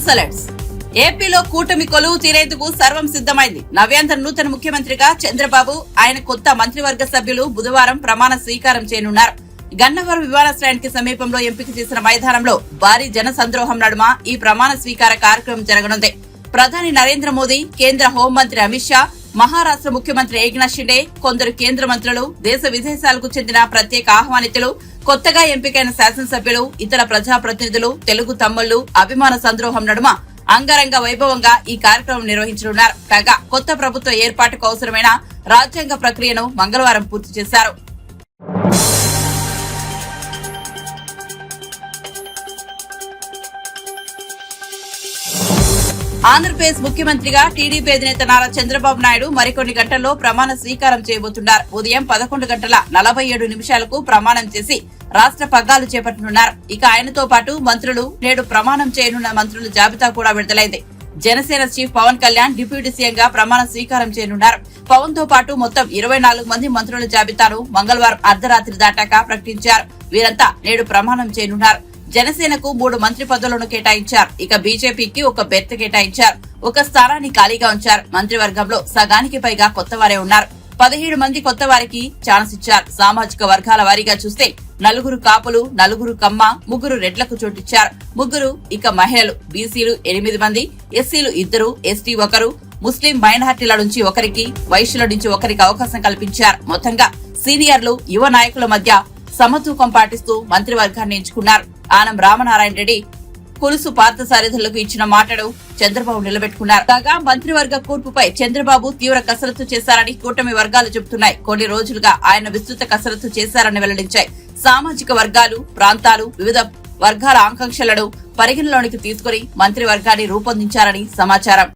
News alerts. ఏపీలో కూటమి కొలువు తీరేందుకు సర్వం సిద్ధమైంది. నవ్యాంధ్ర నూతన ముఖ్యమంత్రిగా చంద్రబాబు, ఆయన కొత్త మంత్రివర్గ సభ్యులు బుధవారం ప్రమాణ స్వీకారం చేయనున్నారు. గన్నవరం విమానాశ్రయానికి సమీపంలో ఎంపిక చేసిన మైదానంలో భారీ జన సంద్రోహం నడుమ ఈ ప్రమాణ స్వీకార కార్యక్రమం జరగనుంది. ప్రధాని నరేంద్ర మోదీ, కేంద్ర హోంమంత్రి అమిత్ షా, మహారాష్ట్ర ముఖ్యమంత్రి ఏక్నాథ్ షిండే, కొందరు కేంద్ర మంత్రులు, దేశ విదేశాలకు చెందిన ప్రత్యేక ఆహ్వానితులు, కొత్తగా ఎంపికైన శాసనసభ్యులు, ఇతర ప్రజాప్రతినిధులు, తెలుగు తమ్ముళ్లు అభిమాన సంద్రోహం నడుమ అంగరంగ వైభవంగా ఈ కార్యక్రమం నిర్వహించనున్నారు. కాగా కొత్త ప్రభుత్వ ఏర్పాటుకు అవసరమైన రాజ్యాంగ ప్రక్రియను మంగళవారం పూర్తి చేశారు. ఆంధ్రప్రదేశ్ ముఖ్యమంత్రిగా టీడీపీ అధినేత నారా చంద్రబాబు నాయుడు మరికొన్ని గంటల్లో ప్రమాణ స్వీకారం చేయబోతున్నారు. ఉదయం 11:47 ప్రమాణం చేసి రాష్ట్ర పగ్గాలు చేపట్టనున్నారు. ఇక ఆయనతో పాటు మంత్రులు, నేడు ప్రమాణం చేయనున్న మంత్రుల జాబితా కూడా విడుదలైంది. జనసేన చీఫ్ పవన్ కళ్యాణ్ డిప్యూటీ సీఎంగా ప్రమాణ స్వీకారం చేయనున్నారు. పవన్ తో పాటు మొత్తం 24 మంది మంత్రుల జాబితాను మంగళవారం అర్ధరాత్రి దాటాక ప్రకటించారు. వీరంతా నేడు ప్రమాణం చేయనున్నారు. జనసేనకు 3 మంత్రి పదవులను కేటాయించారు. ఇక బీజేపీకి ఒక బెర్త్ కేటాయించారు. ఒక స్థానాన్ని ఖాళీగా ఉంచారు. మంత్రివర్గంలో సగానికి పైగా కొత్తవారే ఉన్నారు. 17 మంది కొత్త వారికి ఛాన్స్ ఇచ్చారు. సామాజిక వర్గాల వారీగా చూస్తే 4 కాపులు, 4 కమ్మ, 3 రెడ్లకు చోటిచ్చారు. 3 ఇక మహిళలు, బీసీలు 8 మంది, ఎస్సీలు 2, ఎస్టీ 1, ముస్లిం మైనార్టీల నుంచి ఒకరికి, వైశ్యుల నుంచి ఒకరికి అవకాశం కల్పించారు. మొత్తంగా సీనియర్లు, యువ నాయకుల మధ్య సమతూకం పాటిస్తూ మంత్రివర్గాన్ని ఎంచుకున్నారు. ఆనం రామనారాయణ రెడ్డి, కులుసు పార్థసారథులకు ఇచ్చిన మాటను చంద్రబాబు నిలబెట్టుకున్నారు. కాగా మంత్రివర్గ కూర్పుపై చంద్రబాబు తీవ్ర కసరత్తు చేశారని కూటమి వర్గాలు చెబుతున్నాయి. కొన్ని రోజులుగా ఆయన విస్తృత కసరత్తు చేశారని వెల్లడించాయి. సామాజిక వర్గాలు, ప్రాంతాలు, వివిధ వర్గాల ఆకాంక్షలను పరిగణలోనికి తీసుకుని మంత్రివర్గాన్ని రూపొందించారని సమాచారం.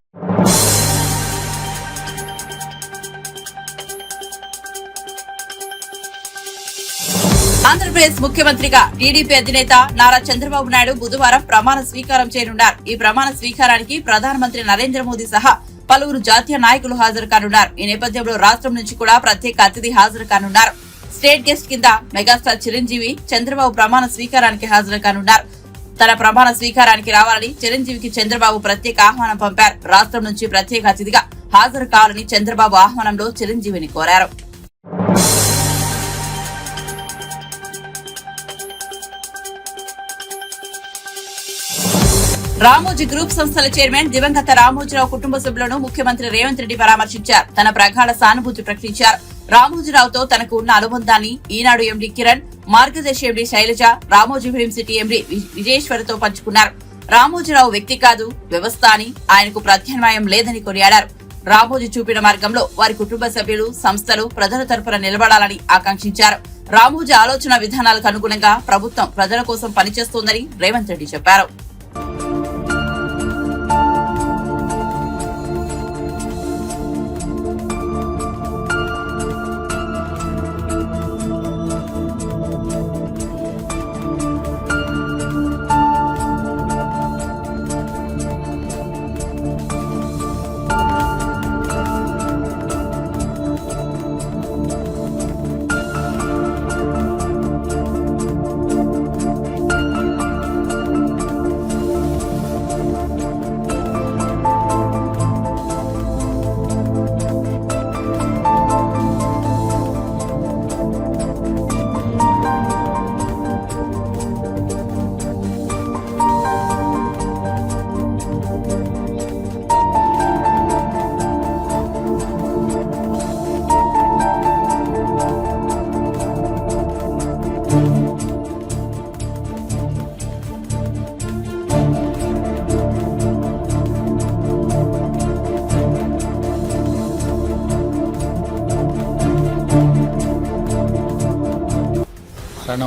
ఆంధ్రప్రదేశ్ ముఖ్యమంత్రిగా టీడీపీ అధినేత నారా చంద్రబాబు నాయుడు బుధవారం ప్రమాణ స్వీకారం చేయనున్నారు. ఈ ప్రమాణ స్వీకారానికి ప్రధానమంత్రి నరేంద్ర మోదీ సహా పలువురు జాతీయ నాయకులు హాజరు కానున్నారు. ఈ నేపథ్యంలో రాష్ట్రం నుంచి కూడా ప్రత్యేక అతిథి హాజరు కానున్నారు. స్టేట్ గెస్ట్ కింద మెగాస్టార్ చిరంజీవి చంద్రబాబు ప్రమాణ స్వీకారానికి హాజరు కానున్నారు. తన ప్రమాణ స్వీకారానికి రావాలని చిరంజీవికి చంద్రబాబు ప్రత్యేక ఆహ్వానం పంపారు. రాష్ట్రం నుంచి ప్రత్యేక అతిథిగా హాజరు కావాలని చంద్రబాబు ఆహ్వానంలో చిరంజీవిని కోరారు. రామోజీ గ్రూప్ సంస్థల చైర్మన్ దివంగత రామోజీరావు కుటుంబ సభ్యులను ముఖ్యమంత్రి రేవంత్ రెడ్డి పరామర్శించారు. తన ప్రగాఢ సానుభూతి ప్రకటించారు. రామోజీరావుతో తనకు ఉన్న అనుబంధాన్ని ఈనాడు MD Kiran, Margadarsi MD Sailaja, Ramoji film city MD విజయేశ్వరతో పంచుకున్నారు. రామోజీరావు వ్యక్తి కాదు, వ్యవస్థ అని, ఆయనకు ప్రత్యామ్నాయం లేదని కొనియాడారు. రామోజీ చూపిన మార్గంలో వారి కుటుంబ సభ్యులు, సంస్థలు ప్రజల తరపున నిలబడాలని ఆకాంక్షించారు. రామోజీ ఆలోచన విధానాలకు అనుగుణంగా ప్రభుత్వం ప్రజల కోసం పనిచేస్తోందని రేవంత్ రెడ్డి చెప్పారు.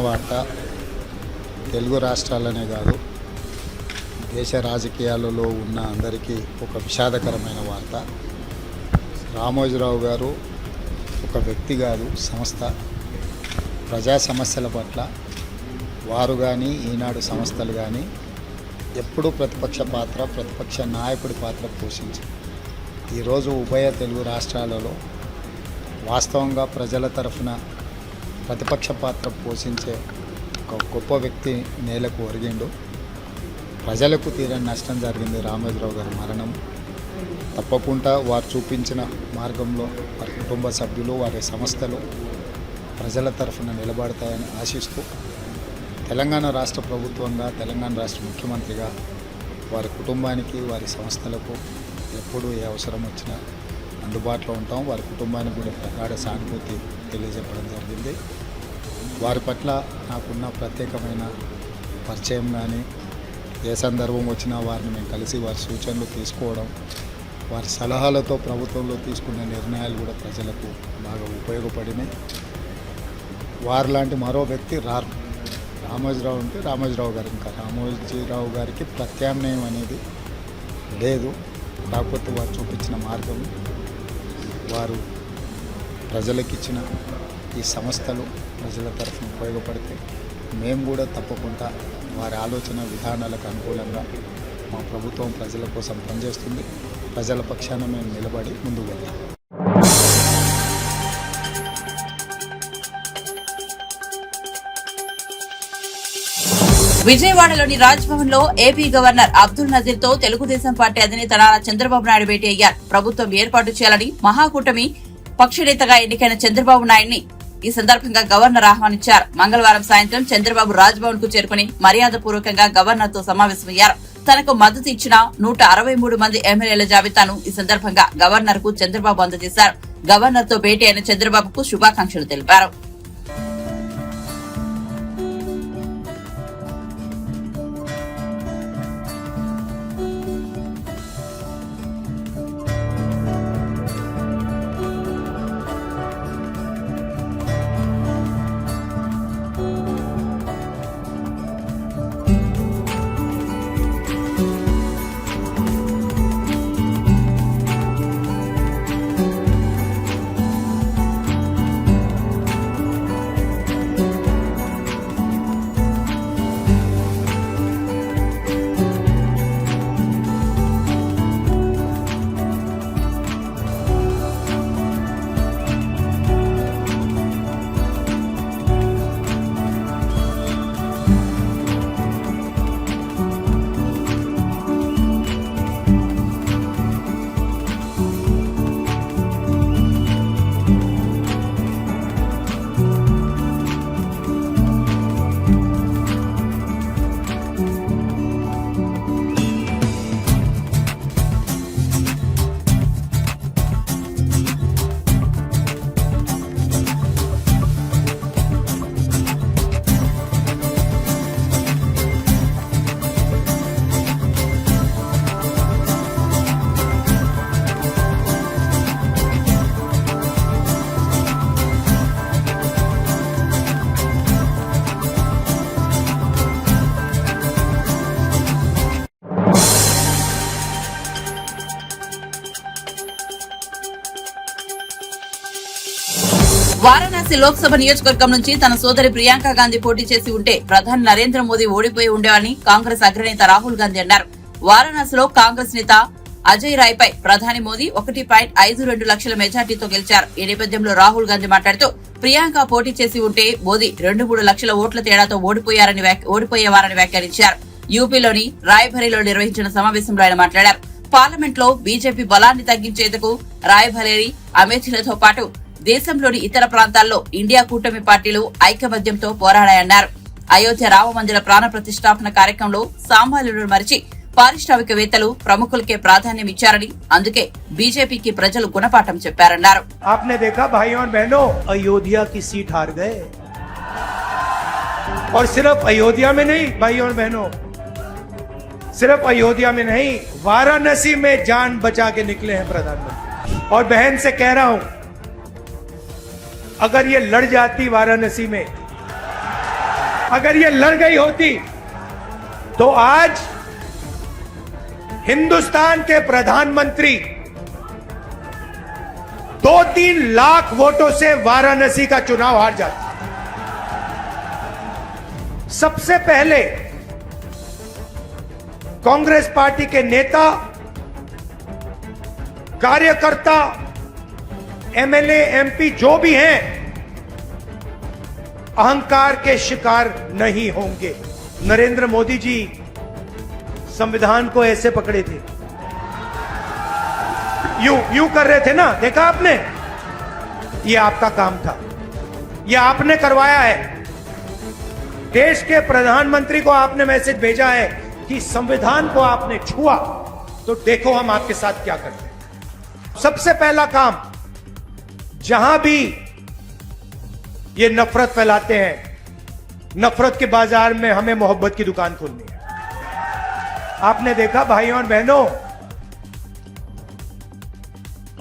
వార్త తెలుగు రాష్ట్రాలనే కాదు దేశ రాజకీయాలలో ఉన్న అందరికీ ఒక విషాదకరమైన వార్త. రామోజీరావు గారు ఒక వ్యక్తి కాదు, సంస్థ. ప్రజా సమస్యల పట్ల వారు కానీ ఈనాడు సంస్థలు కానీ ఎప్పుడూ ప్రతిపక్ష నాయకుడి పాత్ర పోషించారు. ఈరోజు ఉభయ తెలుగు రాష్ట్రాలలో వాస్తవంగా ప్రజల తరఫున ప్రతిపక్ష పాత్ర పోషించే ఒక గొప్ప వ్యక్తి నేలకు ఒరిగిండు. ప్రజలకు తీరని నష్టం జరిగింది. రామోజీరావు గారి మరణం తప్పకుండా వారు చూపించిన మార్గంలో వారి కుటుంబ సభ్యులు, వారి సంస్థలు ప్రజల తరఫున నిలబడతాయని ఆశిస్తూ తెలంగాణ రాష్ట్ర ప్రభుత్వంగా, తెలంగాణ రాష్ట్ర ముఖ్యమంత్రిగా వారి కుటుంబానికి, వారి సంస్థలకు ఎప్పుడు ఏ అవసరం వచ్చినా అందుబాటులో ఉంటాం. వారి కుటుంబానికి కూడా ప్రగాఢ సానుభూతి తెలియజెప్పడం జరిగింది. వారి పట్ల నాకున్న ప్రత్యేకమైన పరిచయం కానీ, ఏ సందర్భం వచ్చినా వారిని మేము కలిసి వారి సూచనలు తీసుకోవడం, వారి సలహాలతో ప్రభుత్వంలో తీసుకున్న నిర్ణయాలు కూడా ప్రజలకు బాగా ఉపయోగపడినాయి. వారు లాంటి మరో వ్యక్తి రారు. రామోజీరావు అంటే రామోజీరావు గారు, ఇంకా రామోజీరావు గారికి ప్రత్యామ్నాయం అనేది లేదు. కాకపోతే వారు చూపించిన మార్గం, వారు ప్రజలకిచ్చిన ఈ సంస్థలు ప్రజల తరఫున ఉపయోగపడితే మేము కూడా తప్పకుండా వారి ఆలోచన విధానాలకు అనుకూలంగా మా ప్రభుత్వం ప్రజల కోసం పనిచేస్తుంది. ప్రజల పక్షాన మేము నిలబడి ముందుకు వెళ్తాం. విజయవాడలోని రాజ్భవన్ లో ఏపీ గవర్నర్ అబ్దుల్ నజీర్ తో తెలుగుదేశం పార్టీ అధినేత నారా చంద్రబాబు నాయుడు భేటీ అయ్యారు. ప్రభుత్వం ఏర్పాటు చేయాలని మహాకూటమి పక్షనేతగా ఎన్నికైన చంద్రబాబు నాయుడిని ఈ సందర్భంగా గవర్నర్ ఆహ్వానించారు. మంగళవారం సాయంత్రం చంద్రబాబు రాజ్భవన్ కు చేరుకుని మర్యాదపూర్వకంగా గవర్నర్ తో సమావేశమయ్యారు. తనకు మద్దతు ఇచ్చిన 163 మంది ఎమ్మెల్యేల జాబితాను ఈ సందర్భంగా గవర్నర్ కు చంద్రబాబు అందజేశారు. గవర్నర్ తో భేటీ అయిన చంద్రబాబుకు శుభాకాంక్షలు తెలిపారు. వారణాసి లోక్సభ నియోజకవర్గం నుంచి తన సోదరి ప్రియాంక గాంధీ పోటీ చేసి ఉంటే ప్రధాని నరేంద్ర మోదీ ఓడిపోయి ఉండేవారని కాంగ్రెస్ అగ్రనేత రాహుల్ గాంధీ అన్నారు. వారణాసిలో కాంగ్రెస్ నేత అజయ్ రాయ్ పై ప్రధాని మోదీ 1.52 లక్షల మెజార్టీతో గెలిచారు. ఈ నేపథ్యంలో రాహుల్ గాంధీ మాట్లాడుతూ ప్రియాంక పోటీ చేసి ఉంటే మోదీ 2-3 లక్షల ఓట్ల తేడాతో ఓడిపోయేవారని వ్యాఖ్యానించారు. యూపీలోని రాయ్బరేలీలో నిర్వహించిన సమావేశంలో ఆయన మాట్లాడారు. పార్లమెంట్ లో బీజేపీ బలాన్ని తగ్గించేందుకు రాయ్బరేలీ, అమేథీలతో పాటు దేశంలోని ఇతర ప్రాంతాల్లో ఇండియా కూటమి పార్టీలు ఐకమత్యంతో పోరాడాయన్నారు. అయోధ్య రామ మందిర ప్రాణ ప్రతిష్టాపన కార్యక్రమంలో సామాన్యులను మరిచి పారిశ్రామికవేత్తలు ప్రముఖులకే ప్రాధాన్యం ఇచ్చారని, అందుకే బీజేపీకి ప్రజలు గుణపాఠం చెప్పారన్నారు. आपने देखा भाइयों और बहनों, अयोध्या की सीट हार गए और सिर्फ अयोध्या में नहीं भाइयों और बहनों, सिर्फ अयोध्या में नहीं, वाराणसी में जान बचा के निकले हैं प्रधानमंत्री। और बहन से कह रहा हूं, अगर ये लड़ जाती वाराणसी में, अगर ये लड़ गई होती तो आज हिंदुस्तान के प्रधानमंत्री 2-3 लाख वोटों से वाराणसी का चुनाव हार जाते। सबसे पहले कांग्रेस पार्टी के नेता, कार्यकर्ता, एमएलए, एमपी जो भी हैं, अहंकार के शिकार नहीं होंगे। नरेंद्र मोदी जी संविधान को ऐसे पकड़े थे, यूं कर रहे थे ना, देखा आपने? ये आपका काम था, ये आपने करवाया है। देश के प्रधानमंत्री को आपने मैसेज भेजा है कि संविधान को आपने छुआ तो देखो हम आपके साथ क्या करते हैं। सबसे पहला काम, जहां भी ये नफरत फैलाते हैं, नफरत के बाजार में हमें मोहब्बत की दुकान खोलनी है। आपने देखा भाइयों और बहनों,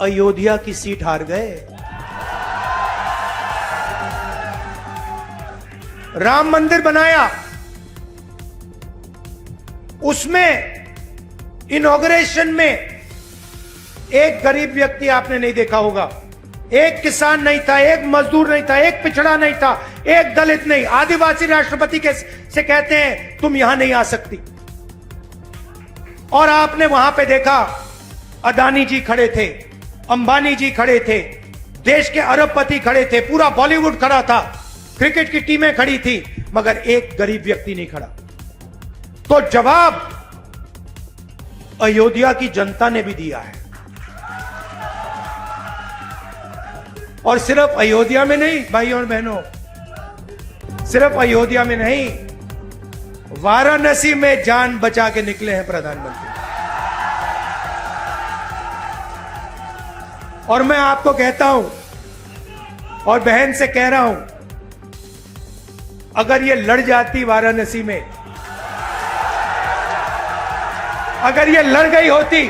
अयोध्या की सीट हार गए, राम मंदिर बनाया, उसमें इनॉग्रेशन में एक गरीब व्यक्ति आपने नहीं देखा होगा, एक किसान नहीं था, एक मजदूर नहीं था, एक पिछड़ा नहीं था, एक दलित नहीं, आदिवासी राष्ट्रपति से कहते हैं तुम यहां नहीं आ सकती। और आपने वहां पे देखा अदानी जी खड़े थे, अंबानी जी खड़े थे, देश के अरबपति खड़े थे, पूरा बॉलीवुड खड़ा था, क्रिकेट की टीमें खड़ी थी, मगर एक गरीब व्यक्ति नहीं खड़ा। तो जवाब अयोध्या की जनता ने भी दिया है। और सिर्फ अयोध्या में नहीं भाइयों और बहनों, सिर्फ अयोध्या में नहीं, वाराणसी में जान बचा के निकले हैं प्रधानमंत्री। और मैं आपको कहता हूं और बहन से कह रहा हूं, अगर ये लड़ जाती वाराणसी में, अगर ये लड़ गई होती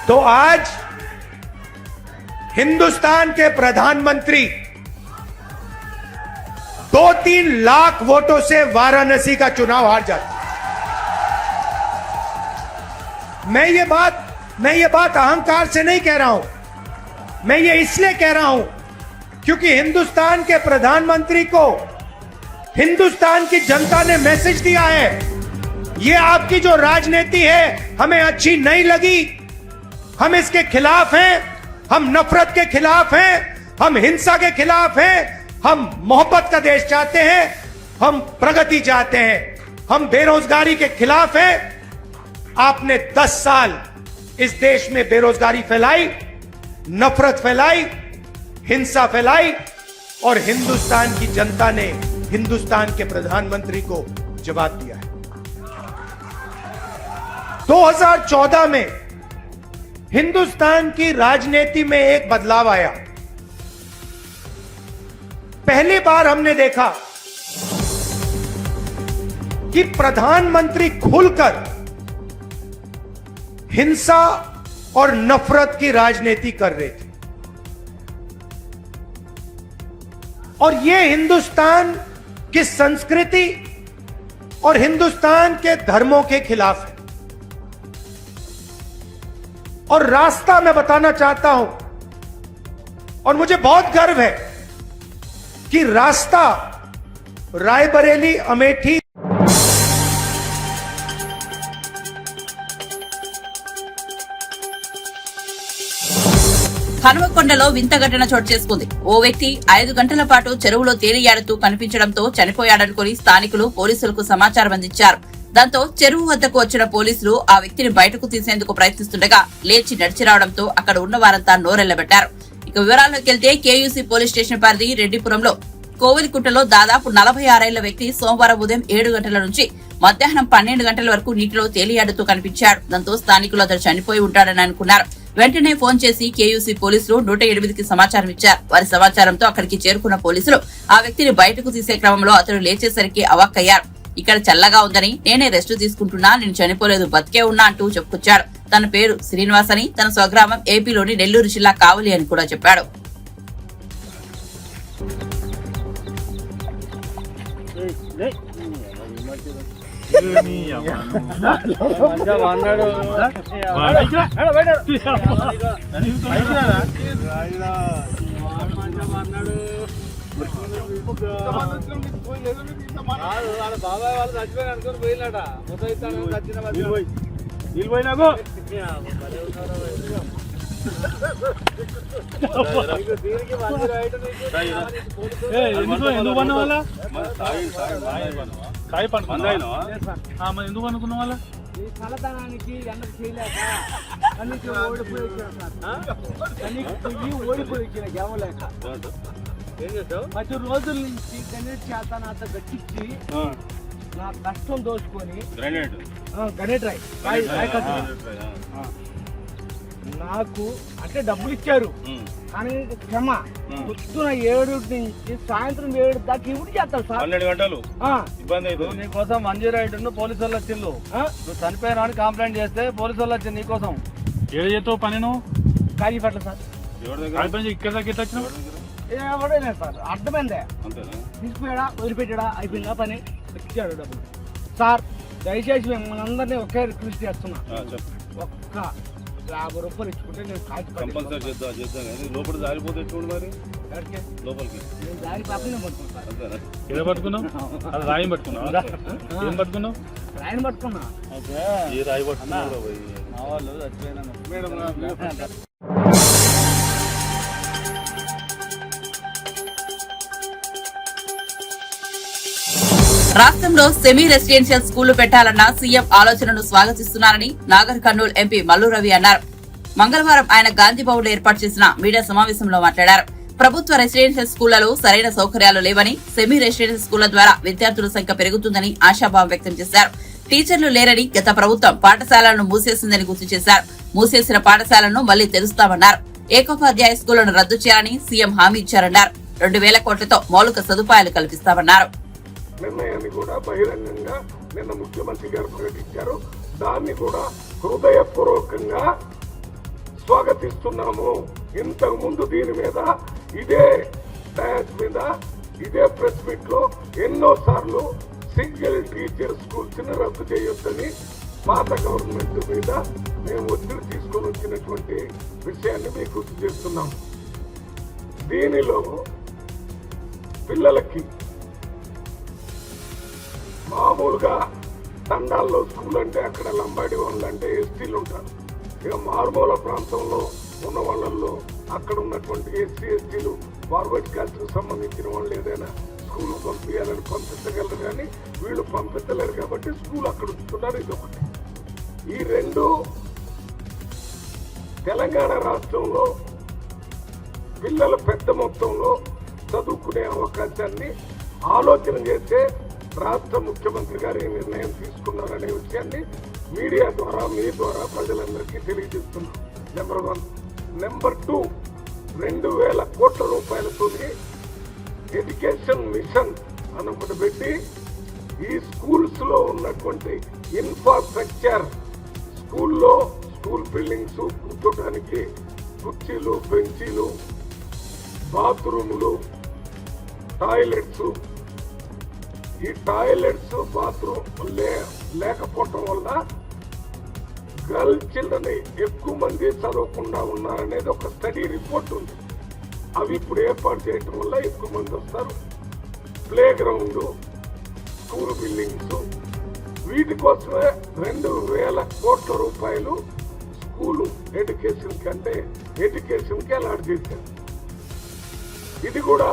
तो आज हिंदुस्तान के प्रधानमंत्री 2-3 लाख वोटों से वाराणसी का चुनाव हार जाते। मैं ये बात अहंकार से नहीं कह रहा हूं, मैं ये इसलिए कह रहा हूं क्योंकि हिंदुस्तान के प्रधानमंत्री को हिंदुस्तान की जनता ने मैसेज दिया है, ये आपकी जो राजनीति है हमें अच्छी नहीं लगी, हम इसके खिलाफ हैं, हम नफरत के खिलाफ हैं, हम हिंसा के खिलाफ हैं, हम मोहब्बत का देश चाहते हैं, हम प्रगति चाहते हैं, हम बेरोजगारी के खिलाफ हैं। आपने 10 साल इस देश में बेरोजगारी फैलाई, नफरत फैलाई, हिंसा फैलाई, और हिंदुस्तान की जनता ने हिंदुस्तान के प्रधानमंत्री को जवाब दिया है। 2014 में हिंदुस्तान की राजनीति में एक बदलाव आया। पहली बार हमने देखा कि प्रधानमंत्री खुलकर हिंसा और नफरत की राजनीति कर रहे थे, और यह हिंदुस्तान की संस्कृति और हिंदुस्तान के धर्मों के खिलाफ है। और रास्ता मैं बताना चाहता हूं, और मुझे बहुत गर्व है कि रास्ता रायबरेली अमेठी హనుమకొండలో వింత ఘటన చోటు చేసుకుంది. ఓ వ్యక్తి 5 గంటల పాటు చెరువులో తేలియాడుతూ కనిపించడంతో చనిపోయాడనుకుని స్థానికులు పోలీసులకు సమాచారం అందించారు. దాంతో చెరువు వద్దకు వచ్చిన పోలీసులు ఆ వ్యక్తిని బయటకు తీసేందుకు ప్రయత్నిస్తుండగా లేచి నడిచి రావడంతో అక్కడ ఉన్న వారంతా నోరెళ్లబెట్టారు. ఇక వివరాల్లోకి వెళ్తే కేయూసీ పోలీస్ స్టేషన్ పరిధి రెడ్డిపురంలో కోవిలికుంటలో దాదాపు 46 ఏళ్ల వ్యక్తి సోమవారం ఉదయం 7 గంటల నుంచి మధ్యాహ్నం 12 గంటల వరకు నీటిలో తేలియాడుతూ కనిపించాడు. దాంతో స్థానికులు అతడు చనిపోయి ఉంటాడని అనుకున్నారు. వెంటనే ఫోన్ చేసి కేయూసీ పోలీసులు 108కి సమాచారం ఇచ్చారు. వారి సమాచారంతో అక్కడికి చేరుకున్న పోలీసులు ఆ వ్యక్తిని బయటకు తీసే క్రమంలో అతడు లేచేసరికి అవాక్కయ్యారు. ఇక్కడ చల్లగా ఉందని, నేనే రెస్ట్ తీసుకుంటున్నా, నేను చనిపోలేదు, బతికే ఉన్నా అంటూ చెప్పుకొచ్చాడు. తన పేరు శ్రీనివాస్ అని, తన స్వగ్రామం ఏపీలోని నెల్లూరు జిల్లా కావలి అని కూడా చెప్పాడు. బాబాయ్ వాళ్ళు చచ్చిపోయిన అనుకుని పోయినాట నీళ్ళు పోయినాకు ఎందుకు పన్న వాళ్ళ తాయి పండుకున్నావా? మరి ఎందుకు అనుకున్నావు వాళ్ళ ఈ చల్లదనానికి ఎండకు చేయలేక కన్నీకి ఓడిపోయి వచ్చిన గెవలేక ఏం చేస్తావు? 10 రోజుల నుంచి గణేట్ చేత నాతో గట్టించి నా కష్టం దోచుకొని గణేట్ రాయ్ నాకు అంటే డబ్బులు ఇచ్చారు కానీ క్షమ పొద్దున 7 నుంచి సాయంత్రం 7 దాకా ఇవి చేస్తారు సార్. 12 గంటలు ఇబ్బంది అవుతుంది నీకోసం. 108 పోలీసు వాళ్ళు వచ్చిండు. నువ్వు చనిపోయినా అని కంప్లైంట్ చేస్తే పోలీసు వాళ్ళు వచ్చింది నీకోసం. ఏడు చేస్తావు పని నువ్వు? కాజీపేట సార్. ఇక్కడ దాకా ఎట్లా వచ్చినావు? ఎవడలేదు సార్, అర్థమైందే. తీసుకుపోయాడా వదిలిపెట్టాడా అయిపోయిందా పని, ఇచ్చాడు డబ్బులు. సార్ దయచేసి మిమ్మల్ని అందరినీ ఒకే రిక్వెస్ట్ చేస్తున్నా, ఒక్క 50 రూపాయలు ఇచ్చుకుంటే నేను కంపల్సరీ చేద్దాం కానీ లోపల జారిపోతే చూడు. మరి లోపలికి నేను దారి పాపనే పట్టుకున్నాను సార్. ఏదో పట్టుకున్నావు? అది రాయి పట్టుకున్నావు? ఏం పట్టుకున్నావు? రాయిని పట్టుకున్నా. ఏ రాయి పట్టుకున్నావు? మా వాళ్ళు చచ్చిపోయినా. రాష్ట్రంలో సెమీ రెసిడెన్షియల్ స్కూళ్లు పెట్టాలన్న సీఎం ఆలోచనను స్వాగతిస్తున్నారని నాగర్ కర్నూల్ ఎంపీ మల్లు రవి అన్నారు. మంగళవారం ఆయన గాంధీభవన్ లో ఏర్పాటు చేసిన మీడియా సమావేశంలో మాట్లాడారు. ప్రభుత్వ రెసిడెన్షియల్ స్కూళ్లలో సరైన సౌకర్యాలు లేవని, సెమీ రెసిడెన్షియల్ స్కూళ్ల ద్వారా విద్యార్థుల సంఖ్య పెరుగుతుందని ఆశాభావం వ్యక్తం చేశారు. టీచర్లు లేరని గత ప్రభుత్వం పాఠశాలలను మూసేసిందని గుర్తు చేశారు. మూసేసిన పాఠశాలను మళ్లీ తెరుస్తామన్నారు. ఏకోపాధ్యాయ స్కూళ్లను రద్దు చేయాలని సీఎం హామీ ఇచ్చారన్నారు. 2000 కోట్లతో మౌలిక సదుపాయాలు కల్పిస్తామన్నారు. నిర్ణయాన్ని కూడా బహిరంగంగా నిన్న ముఖ్యమంత్రి గారు ప్రకటించారు. దాన్ని కూడా హృదయపూర్వకంగా స్వాగతిస్తున్నాము. ఇంతకు ముందు దీని మీద ఇదే డయాస్ మీద ఇదే ప్రెస్ మీట్ లో ఎన్నో సార్లు సింగిల్ టీచర్ స్కూల్స్ ని రద్దు చేయొద్దని పాత గవర్నమెంట్ మీద మేము ఒత్తిడి తీసుకొని వచ్చినటువంటి విషయాన్ని మీకు గుర్తు చేస్తున్నాం. దీనిలో పిల్లలకి మామూలుగా తండాల్లో స్కూల్ అంటే అక్కడ లంబాడి వాళ్ళు అంటే ఎస్టీలు ఉంటారు. ఇక మారుమూల ప్రాంతంలో ఉన్న వాళ్ళల్లో అక్కడ ఉన్నటువంటి ఎస్సీ ఎస్టీలు ఫార్వర్డ్ క్యాస్ట్ కు సంబంధించిన వాళ్ళు ఏదైనా స్కూల్ పంపించాలని పంపించగలరు కానీ వీళ్ళు పంపించలేరు కాబట్టి స్కూల్ అక్కడ ఉంచుతున్నారు. ఇది ఒకటి. ఈ రెండు తెలంగాణ రాష్ట్రంలో పిల్లలు పెద్ద మొత్తంలో చదువుకునే అవకాశాన్ని ఆలోచన చేస్తే రాష్ట్ర ముఖ్యమంత్రి గారు ఈ నిర్ణయం తీసుకున్నారనే విషయాన్ని మీడియా ద్వారా మీ ద్వారా ప్రజలందరికీ తెలియజేస్తున్నాం. నెంబర్ 1. నెంబర్ 2, 2000 కోట్ల రూపాయలతో ఎడ్యుకేషన్ మిషన్ అని ఒకటి పెట్టి ఈ స్కూల్స్ లో ఉన్నటువంటి ఇన్ఫ్రాస్ట్రక్చర్, స్కూల్లో స్కూల్ బిల్డింగ్స్, కూర్చోడానికి కుర్చీలు, బెంచీలు, బాత్రూములు, టాయిలెట్స్, ఈ టాయిలెట్స్ బాత్రూమ్ లేకపోవటం వల్ల గర్ల్ చిల్డ్రన్ ఎక్కువ మంది చదవకుండా ఉన్నారనేది ఒక స్టడీ రిపోర్ట్ ఉంది. అవి ఇప్పుడు ఏర్పాటు చేయటం వల్ల ఎక్కువ మంది వస్తారు. ప్లే గ్రౌండ్, స్కూల్ బిల్డింగ్స్, వీటి కోసమే 2000 కోట్ల రూపాయలు స్కూల్ ఎడ్యుకేషన్ కంటే ఎడ్యుకేషన్ కి అలాట్ చేశారు. ఇది కూడా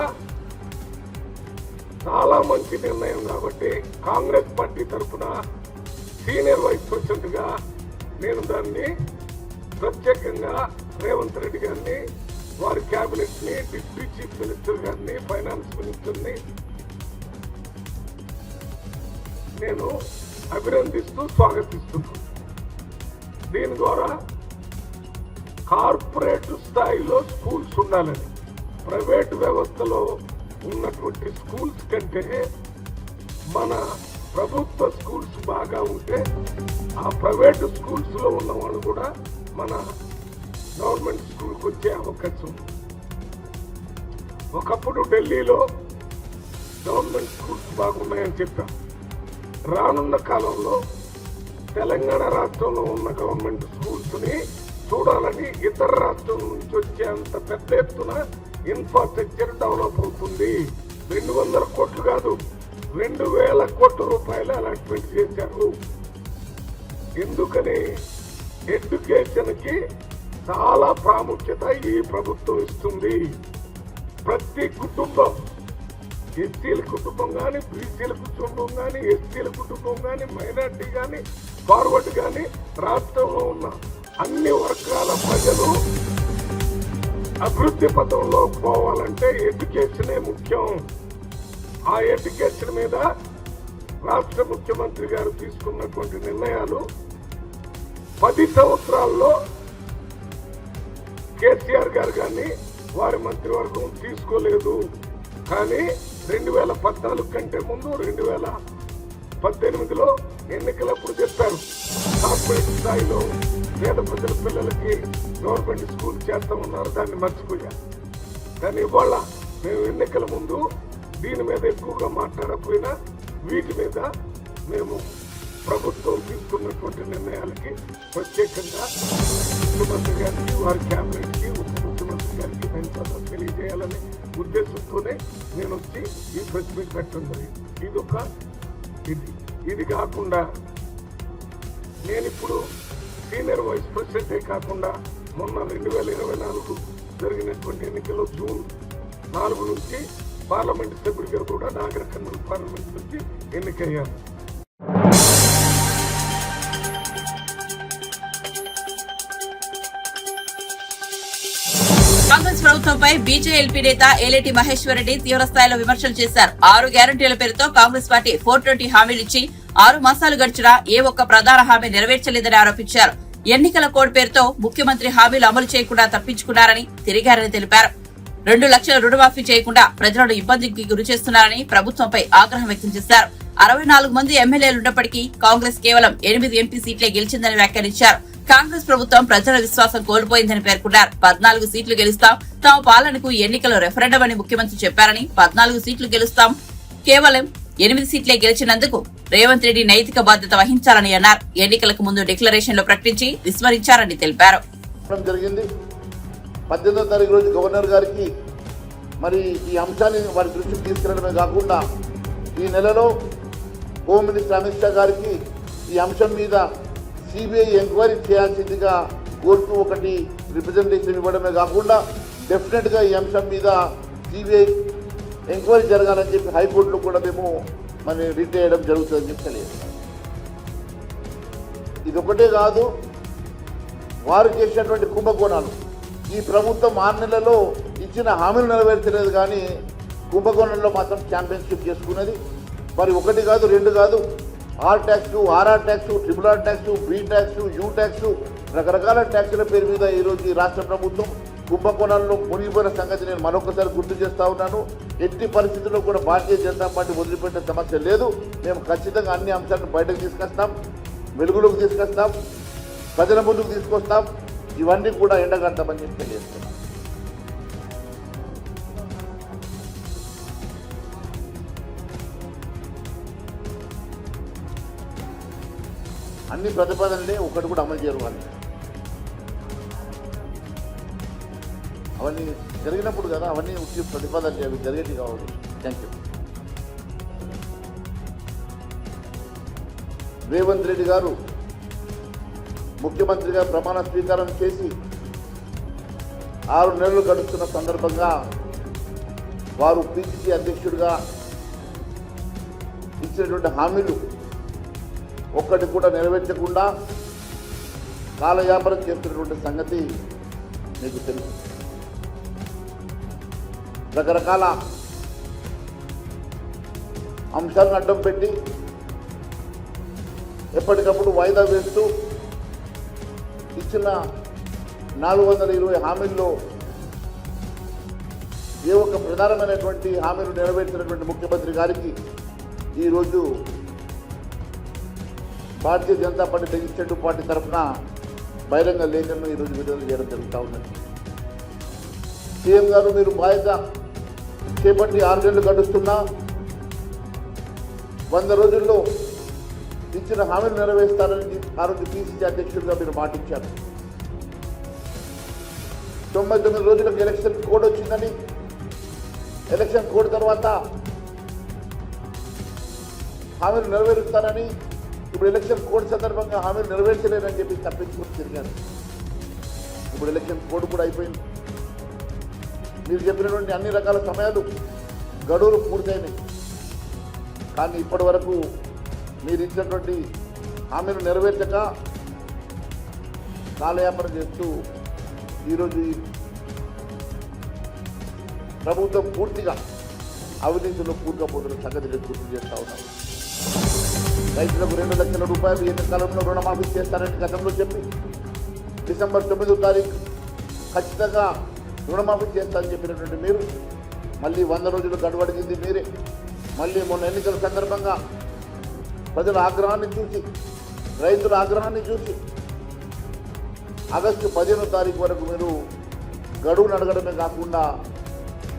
చాలా మంచి నిర్ణయం కాబట్టి కాంగ్రెస్ పార్టీ తరఫున సీనియర్ వైస్ ప్రెసిడెంట్ గా నేను దాన్ని ప్రత్యేకంగా రేవంత్ రెడ్డి గారిని, వారి కేబినెట్ ని, డిప్యూటీ చీఫ్ మినిస్టర్ గారిని, ఫైనాన్స్ మినిస్టర్ ని నేను అభినందిస్తూ స్వాగతిస్తున్నాను. దీని ద్వారా కార్పొరేట్ స్థాయిలో స్కూల్స్ ఉండాలని, ప్రైవేట్ వ్యవస్థలో ఉన్నటువంటి స్కూల్స్ కంటే మన ప్రభుత్వ స్కూల్స్ బాగా ఉంటే ఆ ప్రైవేట్ స్కూల్స్ లో ఉన్న వాళ్ళు కూడా మన గవర్నమెంట్ స్కూల్కి వచ్చే అవకాశం ఉంది. ఒకప్పుడు ఢిల్లీలో గవర్నమెంట్ స్కూల్స్ బాగున్నాయని చెప్పాం. రానున్న కాలంలో తెలంగాణ రాష్ట్రంలో ఉన్న గవర్నమెంట్ స్కూల్స్ ని చూడాలని ఇతర రాష్ట్రం నుంచి వచ్చే అంత పెద్ద ఎత్తున ఇన్ఫ్రాస్ట్రక్చర్ డెవలప్ అవుతుంది. 200 కోట్లు కాదు, 2000 కోట్ల రూపాయలు అలాట్మెంట్ చేశారు. ఎందుకని ఎడ్యుకేషన్ కి చాలా ప్రాముఖ్యత ఈ ప్రభుత్వం ఇస్తుంది. ప్రతి కుటుంబం ఎస్టీల కుటుంబం కానీ, బీసీల కుటుంబం కానీ, ఎస్టీల కుటుంబం కానీ, మైనార్టీ కానీ, ఫార్వర్డ్ కానీ రాష్ట్రంలో ఉన్న అన్ని వర్గాల ప్రజలు అభివృద్ధి పథంలో పోవాలంటే ఎడ్యుకేషనే ముఖ్యం. ఆ ఎడ్యుకేషన్ మీద రాష్ట్ర ముఖ్యమంత్రి గారు తీసుకున్నటువంటి నిర్ణయాలు 10 సంవత్సరాల్లో కేసీఆర్ గారు కానీ వారి మంత్రివర్గం తీసుకోలేదు. కానీ 2014 కంటే ముందు 2018లో ఎన్నికలప్పుడు చెప్పారు కార్పొరేట్ స్థాయిలో పేద ప్రజల పిల్లలకి గవర్నమెంట్ స్కూల్ చేస్తామన్నారు, దాన్ని మర్చిపోయారు. కానీ ఇవాళ మేము ఎన్నికల ముందు దీని మీద ఎక్కువగా మాట్లాడకపోయినా వీటి మీద మేము ప్రభుత్వం తీసుకున్నటువంటి నిర్ణయాలకి ప్రత్యేకంగా ముఖ్యమంత్రి గారికి, వారి క్యాబినెట్కి, ఉప ముఖ్యమంత్రి గారికి ధన్యవాదాలు తెలియజేయాలనే ఉద్దేశంతోనే నేను వచ్చి ఈ ప్రెస్ మీట్ పెట్టడం జరిగింది. ఇది కాకుండా నేను ఇప్పుడు సీనియర్ వైస్ ప్రెసిడెంటే కాకుండా మొన్న 2024 జరిగినటువంటి ఎన్నికల్లో జూన్ 4 నుంచి పార్లమెంట్ సభ్యుడిగా కూడా నాగర్ కర్నూలు పార్లమెంట్ నుంచి ఎన్నికయ్యాను. కాంగ్రెస్ ప్రభుత్వంపై బీజేఎల్పీ నేత ఏలేటి మహేశ్వర్ రెడ్డి తీవ్రస్థాయిలో విమర్శలు చేశారు. 6 గ్యారంటీల పేరుతో కాంగ్రెస్ పార్టీ 420 హామీలిచ్చి 6 మాసాలు గడిచినా ఏ ఒక్క ప్రధాన హామీ నెరవేర్చలేదని ఆరోపించారు. ఎన్నికల కోడ్ పేరుతో ముఖ్యమంత్రి హామీలు అమలు చేయకుండా తప్పించుకున్నారని, తిరిగారని తెలిపారు. 2 లక్షల రుణమాఫీ చేయకుండా ప్రజలను ఇబ్బందికి గురి చేస్తున్నారని ప్రభుత్వంపై ఆగ్రహం వ్యక్తం చేశారు. 64 మంది ఎమ్మెల్యేలున్నప్పటికీ కాంగ్రెస్ కేవలం 8 ఎంపీ సీట్లే గెలిచిందని వ్యాఖ్యానించారు. కాంగ్రెస్ ప్రభుత్వం ప్రజల విశ్వాసం కోల్పోయిందని పేర్కొన్నారు. 14 సీట్లు గెలుస్తాం, తమ పాలనకు ఎన్నికలు రెఫరెండం అని ముఖ్యమంత్రి చెప్పారని, 14 సీట్లు గెలుస్తాం, కేవలం 8 సీట్లే గెలిచినందుకు రేవంత్ రెడ్డి నైతిక బాధ్యత వహించాలని అన్నారు. ఎన్నికలకు ముందు డిక్లరేషన్లు ప్రకటించి విస్మరించారని తెలిపారు. 18వ తారీఖు రోజు గవర్నర్ గారికి మరి ఈ అంశాన్ని వారి దృష్టికి తీసుకెళ్లడమే కాకుండా ఈ నెలలో హోమ్ మినిస్టర్ అమిత్ షా గారికి ఈ అంశం మీద సిబిఐ ఎంక్వైరీ చేయాల్సిందిగా కోర్టు ఒకటి రిప్రజెంటేషన్ ఇవ్వడమే కాకుండా డెఫినెట్గా ఈ అంశం మీద సిబిఐ ఎంక్వైరీ జరగాలని చెప్పి హైకోర్టులో కూడా మేము మరి రిట్ చేయడం జరుగుతుందని చెప్పి తెలియదు. ఇది ఒకటే కాదు, వారు చేసినటువంటి కుంభకోణాలు ఈ ప్రభుత్వం 6 నెలల్లో ఇచ్చిన హామీలు నెరవేర్చలేదు, కానీ కుంభకోణంలో మాత్రం ఛాంపియన్షిప్ చేసుకున్నది. మరి 1 కాదు 2 కాదు, R tax, RR tax, RRR tax, B tax, U tax, రకరకాల ట్యాక్సుల పేరు మీద ఈరోజు ఈ రాష్ట్ర ప్రభుత్వం కుంభకోణాల్లో మునిగిపోయిన సంగతి నేను మరొకసారి గుర్తు చేస్తా ఉన్నాను. ఎట్టి పరిస్థితుల్లో కూడా భారతీయ జనతా పార్టీ వదిలిపెట్టే సమస్య లేదు. మేము ఖచ్చితంగా అన్ని అంశాలను బయటకు తీసుకొస్తాం, వెలుగులోకి తీసుకొస్తాం, ప్రజల ముందుకు తీసుకొస్తాం. ఇవన్నీ కూడా ఎండగడతామని చెప్పి తెలియజేస్తున్నాం. అన్ని ప్రతిపాదనలే ఒకటి కూడా అమలు చేయరు వాళ్ళు. అవన్నీ జరిగినప్పుడు కదా, అవన్నీ ఉచిత ప్రతిపాదనలు అవి జరిగేవి కావాలి. Thank you. రేవంత్ రెడ్డి గారు ముఖ్యమంత్రిగా ప్రమాణ స్వీకారం చేసి 6 నెలలు గడుస్తున్న సందర్భంగా వారు పిసిసి అధ్యక్షుడిగా ఇచ్చినటువంటి హామీలు ఒక్కటి కూడా నెరవేర్చకుండా కాలయాపనం చేస్తున్నటువంటి సంగతి మీకు తెలుసు. రకరకాల అంశాలను అడ్డం పెట్టి ఎప్పటికప్పుడు వాయిదా వేస్తూ ఇచ్చిన 420 హామీల్లో ఏ ఒక్క ప్రధానమైనటువంటి హామీలు నెరవేర్చినటువంటి ముఖ్యమంత్రి గారికి ఈరోజు Bharatiya Janata party legislative party తరఫున బహిరంగ లేఖను ఈరోజు విడుదల చేయడం జరుగుతూ ఉన్నది. సీఎం గారు, మీరు బాధ్యత చేపట్టి 6 నెలలు గడుస్తున్నా 100 రోజుల్లో ఇచ్చిన హామీలు నెరవేరుస్తారని ఆ రోజు పిసిసి అధ్యక్షుడిగా మీరు మాటించారు. 99 రోజులకు ఎలక్షన్ కోడ్ వచ్చిందని, ఎలక్షన్ కోడ్ తర్వాత హామీలు నెరవేరుస్తారని, ఇప్పుడు ఎలక్షన్ కోడ్ సందర్భంగా హామీలు నెరవేర్చలేదని చెప్పి తప్పించుకుని తిరిగారు. ఇప్పుడు ఎలక్షన్ కోడ్ కూడా అయిపోయింది. మీరు చెప్పినటువంటి అన్ని రకాల సమయాలు గడువులు పూర్తయినాయి. కానీ ఇప్పటి వరకు మీరు ఇచ్చినటువంటి హామీలు నెరవేర్చక కాలయాపన చేస్తూ ఈరోజు ఈ ప్రభుత్వం పూర్తిగా అవినీతిలో కూరుకుపోతున్న సంగతి నేను గుర్తు చేస్తా ఉన్నాను. రైతులకు 2 లక్షల రూపాయలు ఎన్నికలంలో రుణమాఫీ చేస్తారని గతంలో చెప్పి డిసెంబర్ 9వ తారీఖు ఖచ్చితంగా రుణమాఫీ చేస్తారని చెప్పినటువంటి మీరు మళ్ళీ 100 రోజులు గడువడిగింది మీరే. మళ్ళీ మొన్న ఎన్నికల సందర్భంగా ప్రజల ఆగ్రహాన్ని చూసి, రైతుల ఆగ్రహాన్ని చూసి ఆగస్టు 15వ తారీఖు వరకు మీరు గడువును అడగడమే కాకుండా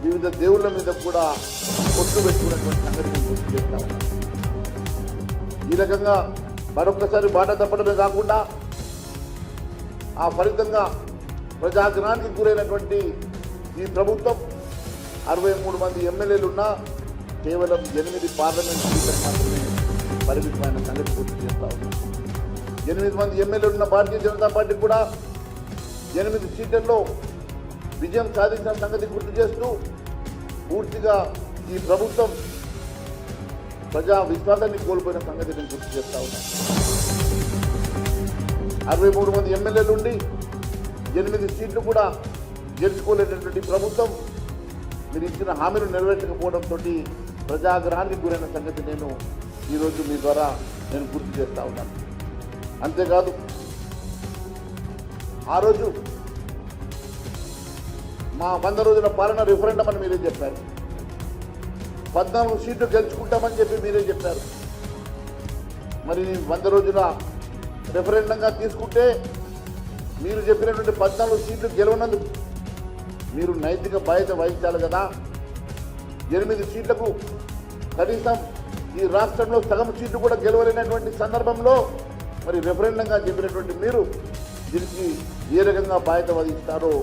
వివిధ దేవుళ్ళ మీద కూడా పొట్టు పెట్టుకున్నటువంటి సంగతి నేను గుర్తు చేస్తా ఉన్నాను. ఈ రకంగా మరొక్కసారి బాట తప్పడమే కాకుండా ఆ ఫలితంగా ప్రజాగ్రహానికి గురైనటువంటి ఈ ప్రభుత్వం 63 మంది ఎమ్మెల్యేలున్నా కేవలం 8 పార్లమెంట్ సీట్లకు మాత్రమే పరిమితమైన సంగతి గుర్తు చేస్తా ఉన్నాం. 8 మంది ఎమ్మెల్యేలు ఉన్న భారతీయ జనతా పార్టీ కూడా 8 సీట్లలో విజయం సాధించిన సంగతి గుర్తు చేస్తూ పూర్తిగా ఈ ప్రభుత్వం ప్రజా విశ్వాసాన్ని కోల్పోయిన సంగతి నేను గుర్తు చేస్తా ఉన్నాను. 63 మంది ఎమ్మెల్యేలు ఉండి 8 సీట్లు కూడా గెలుచుకోలేనటువంటి ప్రభుత్వం మీరు ఇచ్చిన హామీలు నెరవేర్చకపోవడంతో ప్రజాగ్రహానికి గురైన సంగతి నేను ఈరోజు మీ ద్వారా నేను గుర్తు చేస్తా ఉన్నాను. అంతేకాదు ఆ రోజు మా 100 రోజుల పాలన రిఫరెండం అని మీరే చెప్పారు. 14 సీట్లు గెలుచుకుంటామని చెప్పి మీరే చెప్పారు. మరి 100 రోజుల రెఫరెండంగా తీసుకుంటే మీరు చెప్పినటువంటి 14 సీట్లు గెలవనందుకు మీరు నైతిక బాధ్యత వహించాలి కదా. 8 సీట్లకు కనీసం ఈ రాష్ట్రంలో సగం సీట్లు కూడా గెలవలేనటువంటి సందర్భంలో మరి రెఫరెండంగా చెప్పినటువంటి మీరు దీనికి ఏ రకంగా బాధ్యత వహిస్తారో